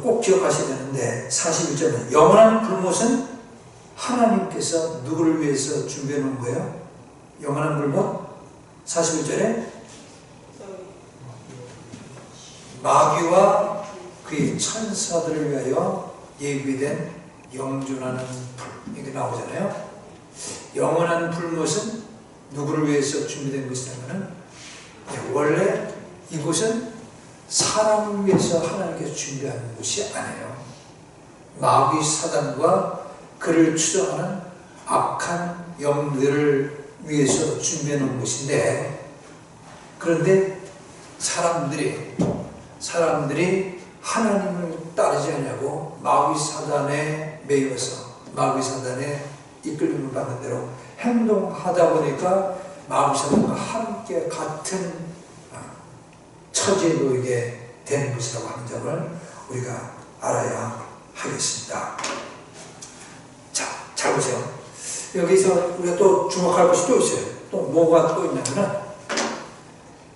[SPEAKER 1] 꼭 기억하셔야 되는데, 41절은 영원한 불못은 하나님께서 누구를 위해서 준비해 놓은 거예요? 영원한 불못 41절에 마귀와 그의 천사들을 위하여 예비된 영존하는 불, 이게 나오잖아요. 영원한 불못은 누구를 위해서 준비된 것이냐면은, 원래 이곳은 사람을 위해서 하나님께서 준비하는 곳이 아니에요. 마귀 사단과 그를 추종하는 악한 영들을 위해서 준비해 놓은 곳인데, 그런데 사람들이 하나님을 따르지 않냐고 마귀 사단에 매여서 마귀 사단에 이끌림을 받는 대로 행동하다 보니까 마귀 사단과 함께 같은 처지에 놓이게 되는 것이라고 하는 점을 우리가 알아야 하겠습니다. 자, 잘 보세요. 여기서 우리가 또 주목할 것이 또 있어요. 또 뭐가 또 있냐면은,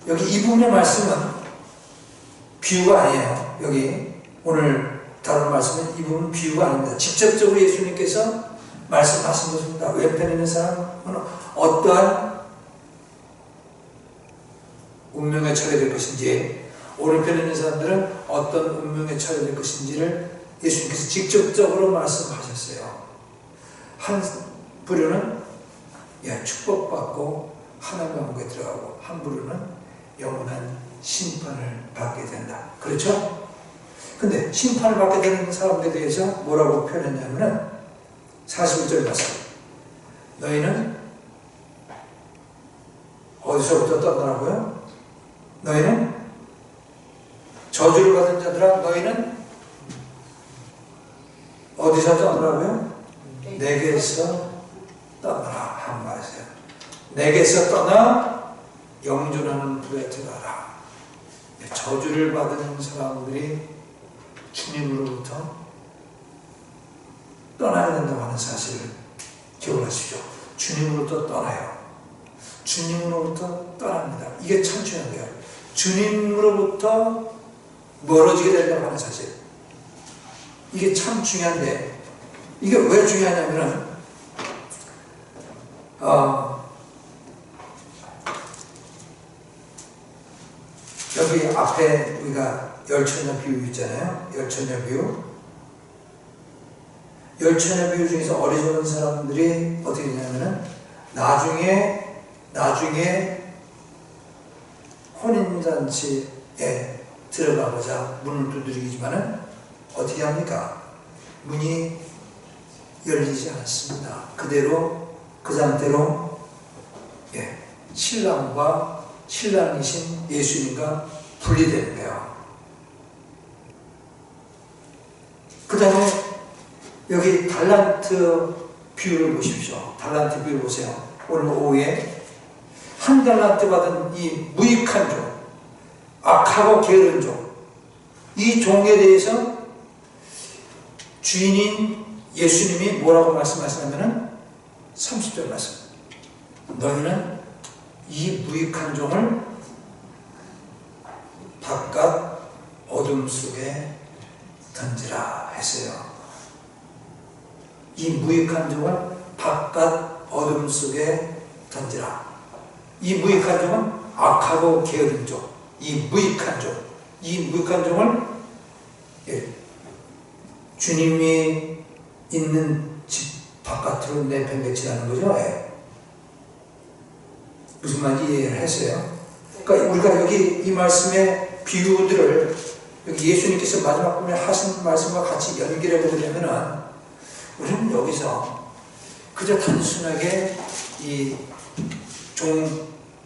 [SPEAKER 1] 여기 이 부분의 말씀은 비유가 아니에요. 여기 오늘 다룬 말씀은 이 부분은 비유가 아닙니다. 직접적으로 예수님께서 말씀하신 것입니다. 왼편에 있는 사람은 어떠한 운명에 처해될 것인지, 오른편에 있는 사람들은 어떤 운명에 처해될 것인지를 예수님께서 직접적으로 말씀하셨어요. 한 부류는 축복받고 하나님 왕국에 들어가고, 한 부류는 영원한 심판을 받게 된다. 그렇죠? 근데 심판을 받게 되는 사람들에 대해서 뭐라고 표현했냐면은 41절 말씀, 너희는 어디서부터 떠나라고요? 너희는 저주를 받은 자들아, 너희는 어디서 떠나라고요? 내게서 떠나라 한 말이세요. 내게서 떠나 영존하는 불에 들어가라. 저주를 받은 사람들이 주님으로부터 떠나야 된다고 하는 사실을 기억하시죠. 주님으로부터 떠나요. 주님으로부터 떠납니다. 이게 참 중요한 거예요. 주님으로부터 멀어지게 된다고 하는 사실. 이게 참 중요한데, 이게 왜 중요하냐면은, 여기 앞에 우리가 열처녀 비유 있잖아요. 열처녀 비유. 열처녀 비유 중에서 어리석은 사람들이 어떻게 되냐면은 나중에 혼인잔치에 들어가고자 문을 두드리지만은 어떻게 합니까? 문이 열리지 않습니다. 그대로 그 상태로 신랑과 신랑이신 예수님과 분리되는 거예요. 그 다음에 여기 달란트 비유를 보십시오. 달란트 비유 보세요. 오늘 오후에 한 달란트 받은 이 무익한 종, 악하고 게으른 종, 이 종에 대해서 주인인 예수님이 뭐라고 말씀하시냐면은 30절 말씀. 너희는 이 무익한 종을 바깥 어둠 속에 던지라 했어요. 이 무익한 종을 바깥 어둠 속에 던지라. 이 무익한 종은 악하고 게으른 종, 이 무익한 종을 주님이 있는 집 바깥으로 내팽개치라는 거죠. 무슨 말인지 이해를 했어요? 그러니까 우리가 여기 이 말씀의 비유들을 여기 예수님께서 마지막 부분에 하신 말씀과 같이 연결해 보려면 우리는 여기서 그저 단순하게 이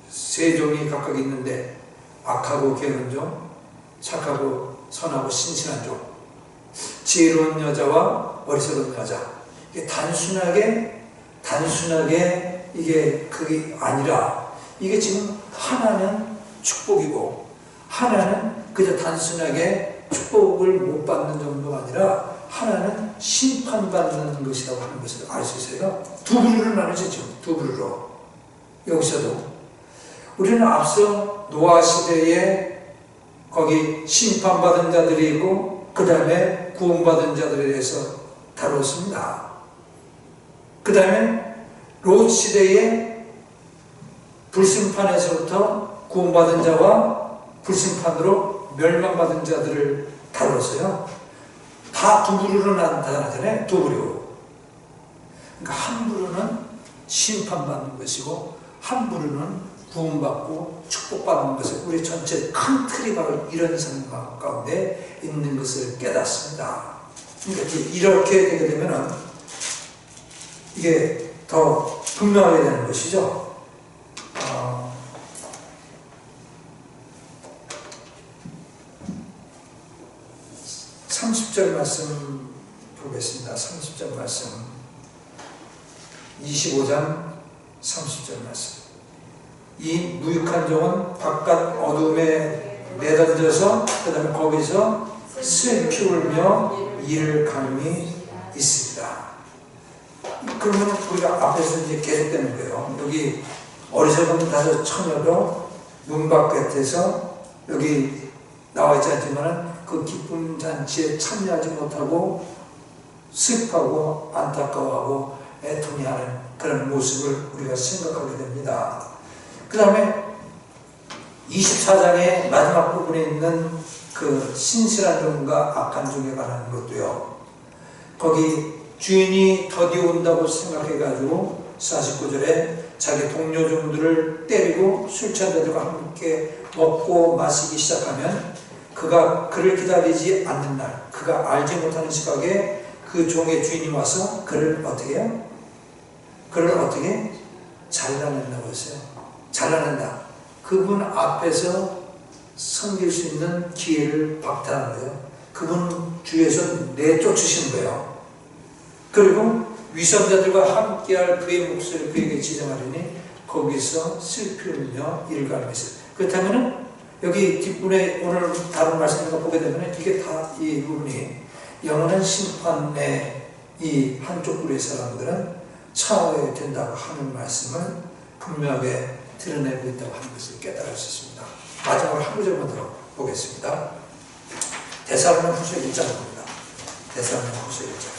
[SPEAKER 1] 세 종이 각각 있는데 악하고 게으른 종, 착하고 선하고 신실한 종, 지혜로운 여자와 어리석은 여자. 이게 단순하게 이게 그게 아니라 이게 지금 하나는 축복이고 하나는 그저 단순하게 축복을 못 받는 정도가 아니라 하나는 심판받는 것이라고 하는 것을 알 수 있어요. 두 부류로 나누죠. 두 부류로. 여기서도 우리는 앞서 노아 시대에 거기 심판받은 자들이 있고 그 다음에 구원받은 자들에 대해서 다뤘습니다. 그 다음에 롯 시대에 불심판에서부터 구원받은 자와 불심판으로 멸망받은 자들을 다뤘어요. 다 두 부류로 나타나잖아요. 두 부류. 그러니까 한 부류는 심판받는 것이고 한 부류는 구원받고 축복받는 것을 우리 전체 큰 틀이 바로 이런 생각 가운데 있는 것을 깨닫습니다. 그러니까 이렇게 되게 되면 이게 더 분명하게 되는 것이죠. 30절 말씀 보겠습니다. 30절 말씀. 25장 30절 말씀. 이 무익한 종은 바깥 어둠에 내던져서 그 다음에 거기서 슬피 울며 이를 감이 있습니다. 그러면 우리가 앞에서 이제 계속되는 거예요. 여기 어리석은 다섯 처녀도 문 밖에서 여기 나와 있지 않지만 그 기쁨 잔치에 참여하지 못하고 슬퍼하고 안타까워하고 애통해하는 그런 모습을 우리가 생각하게 됩니다. 그 다음에 24장의 마지막 부분에 있는 그 신실한 종과 악한 종에 관한 것도요. 거기 주인이 더디 온다고 생각해가지고 49절에 자기 동료 종들을 때리고 술 취한자들과 함께 먹고 마시기 시작하면 그가 그를 기다리지 않는 날, 그가 알지 못하는 시각에 그 종의 주인이 와서 그를 어떻게 해요? 그를 어떻게? 잘라낸다고 했어요. 잘라낸다. 그분 앞에서 섬길 수 있는 기회를 박탈하는 거예요. 그분 주위에서 내쫓으시는 거예요. 그리고 위선자들과 함께할 그의 몫을 그에게 지정하려니 거기서 슬피 울며 이를 갈매했어요. 그렇다면 여기 뒷분에 오늘 다른 말씀을 보게 되면 이게 다 이 부분이 영원한 심판의 이 한쪽 부류의 사람들은 처하게 된다고 하는 말씀을 분명하게 드러내고 있다고 하는 것을 깨달을 수 있습니다. 마지막으로 한 구절만 더 보겠습니다. 데살로니가후서 1장입니다. 데살로니가후서 1장.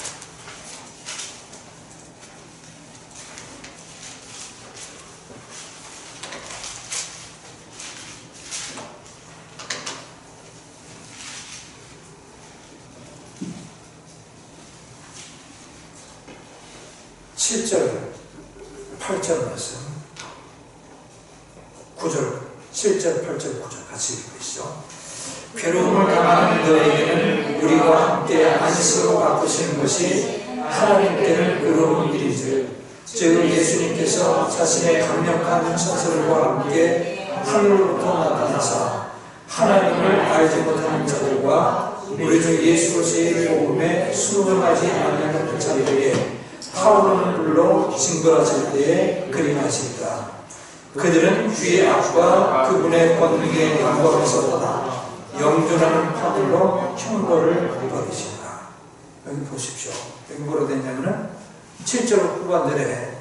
[SPEAKER 1] 7절, 8절 말씀, 9절, 7절, 8절, 9절 같이 읽으시죠. 괴로움을 당하는 너에게는 우리와 함께 안식으로 바꾸시는 것이 하나님께는 의로운 일이지. 즉 예수님께서 자신의 강력한 천사들과 함께 하늘로부터 나타나사 하나님을 알지 못하는 자들과 우리 주 예수 그리스도의 복음에 순종하지 않는 자들에게 타오르는 불로 징벌하실 때에 그림하시리라. 그들은 주의 앞과 그분의 권능의 영광에서 떠나 영존하는 파들로 형벌을 받으시리라. 여기 보십시오. 여기 뭐라 되냐면은 7절 후반절에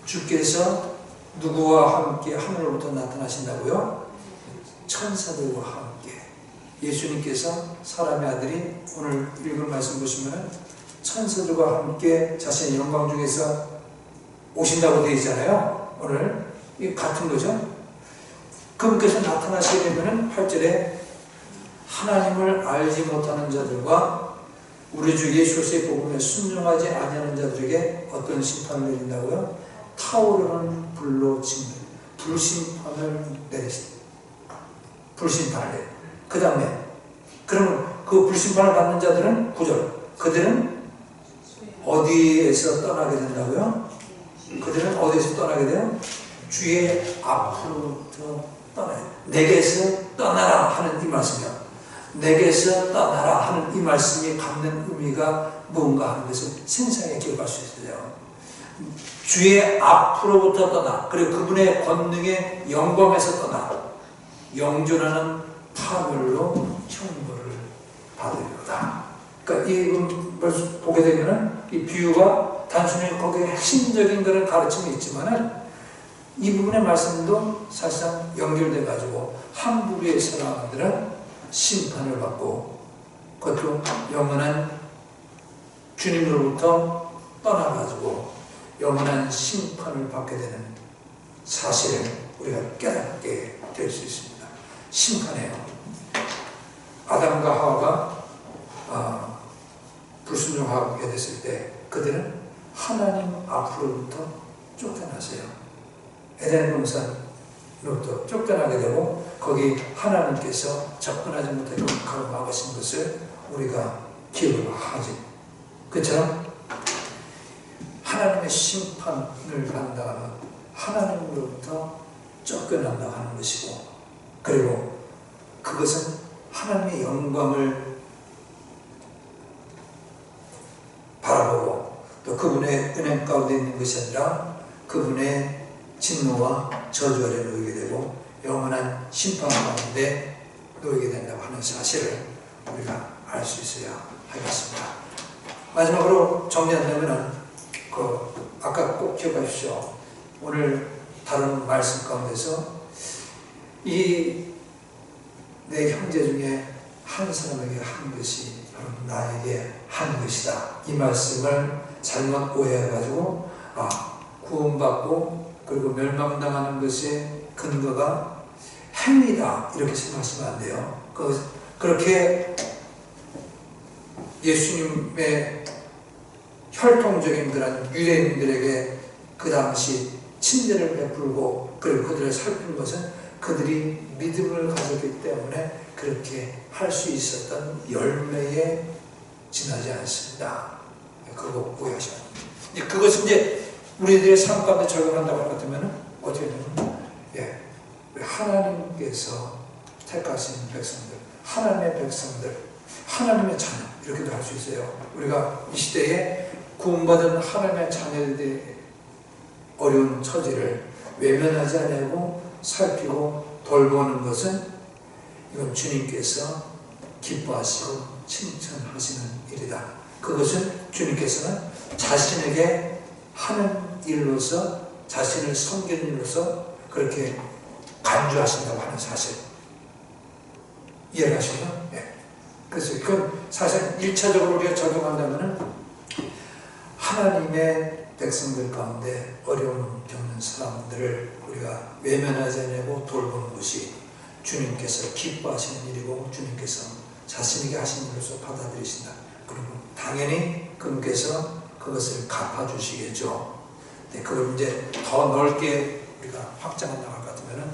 [SPEAKER 1] 주께서 누구와 함께 하늘로부터 나타나신다고요? 천사들과 함께. 예수님께서 사람의 아들이 오늘 읽은 말씀 보시면 천사들과 함께 자신의 영광 중에서 오신다고 되어 있잖아요. 오늘 이 같은 거죠. 그분께서 나타나시게 되면 8절에 하나님을 알지 못하는 자들과 우리 주 예수 그리스도의 복음에 순종하지 아니하는 자들에게 어떤 심판을 내린다고요? 타오르는 불로 징벌, 불심판을 내리십니다. 불심판을 내려. 그 다음에 그러면 그 불심판을 받는 자들은 9절, 그들은 어디에서 떠나게 된다고요? 그들은 어디에서 떠나게 돼요? 주의 앞으로부터 떠나요. 내게서 떠나라 하는 이 말씀이요. 내게서 떠나라 하는 이 말씀이 갖는 의미가 뭔가 하는 것을 생생하게 기억할 수 있어요. 주의 앞으로부터 떠나, 그리고 그분의 권능의 영광에서 떠나 영존하는 파멸로 형벌을 받으리로다. 그러니까 이걸 보게 되면 이 비유가 단순히 거기에 핵심적인 그런 가르침이 있지만은 이 부분의 말씀도 사실상 연결돼 가지고 한 부류의 사람들은 심판을 받고 그것도 영원한 주님으로부터 떠나가지고 영원한 심판을 받게 되는 사실을 우리가 깨닫게 될 수 있습니다. 심판해요. 아담과 하와가 불순종하게 됐을 때 그들은 하나님 앞으로부터 쫓겨났어요. 에덴 동산으로부터 쫓겨나게 되고 거기 하나님께서 접근하지 못하게 가로막으신 것을 우리가 기억을 하지. 그처럼 하나님의 심판을 받는다면 하나님으로부터 쫓겨난다 하는 것이고, 그리고 그것은 하나님의 영광을 바라보고 또 그분의 은혜 가운데 있는 것이 아니라 그분의 진노와 저주 아래 놓이게 되고 영원한 심판 가운데 놓이게 된다고 하는 사실을 우리가 알 수 있어야 하겠습니다. 마지막으로 정리한다면 아까 꼭 기억하십시오. 오늘 다른 말씀 가운데서 이 내 형제 중에 한 사람에게 한 것이 바로 나에게 한 것이다. 이 말씀을 잘못 오해해가지고 구원받고 그리고 멸망당하는 것의 근거가 행위다 이렇게 생각하시면 안 돼요. 그렇게 예수님의 혈통적인 그런 유대인들에게 그 당시 친절을 베풀고 그리고 그들을 살핀 것은 그들이 믿음을 가졌기 때문에 그렇게 할 수 있었던 열매에 지나지 않습니다. 그거 오해하시면 안 됩니다. 그것은 이제 우리들의 삶 가운데 적용한다고 할 것 같으면 어떻게 되냐면 하나님께서 택하신 백성들, 하나님의 백성들, 하나님의 자녀 이렇게도 할 수 있어요. 우리가 이 시대에 구원받은 하나님의 자녀들의 어려운 처지를 외면하지 않고 살피고 돌보는 것은 이건 주님께서 기뻐하시고 칭찬하시는 일이다. 그것은 주님께서는 자신에게 하는 일로서 자신을 섬기는 일로서 그렇게 간주하신다고 하는 사실 이해를 하시죠? 네. 그래서 그건 사실 1차적으로 우리가 적용한다면 하나님의 백성들 가운데 어려움 겪는 사람들을 우리가 외면하지 않고 돌보는 것이 주님께서 기뻐하시는 일이고 주님께서 자신에게 하신 일로서 받아들이신다. 그리고 당연히 그분께서 그것을 갚아주시겠죠. 그걸 이제 더 넓게 우리가 확장해 나갈 것 같으면은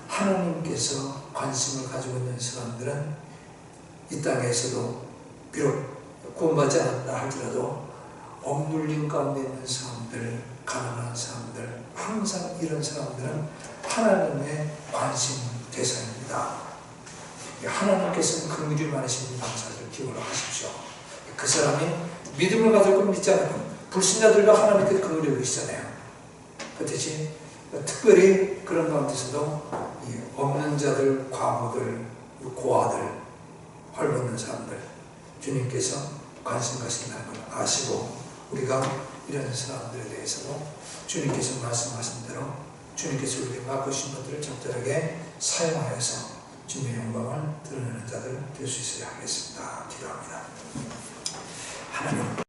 [SPEAKER 1] 하나님께서 관심을 가지고 있는 사람들은 이 땅에서도 비록 구원받지 않았다 할지라도 억눌림 가운데 있는 사람들, 가난한 사람들, 항상 이런 사람들은 하나님의 관심 대상입니다. 하나님께서는 긍휼이 많으신 감사를 기울여 하십시오. 그 사람이 믿음을 가질 걸 믿지 않으면 불신자들도 하나님께 긍휼히 여기시잖아요. 그렇듯이 특별히 그런 가운데서도 이 없는 자들, 과부들, 고아들, 헐벗는 사람들 주님께서 관심 가신다는 걸 아시고 우리가 이런 사람들에 대해서도 주님께서 말씀하신 대로 주님께서 우리에게 맡기신 것들을 적절하게 사용하여서 주님의 영광을 드러내는 자들 될 수 있어야 하겠습니다. 기도합니다. 하나님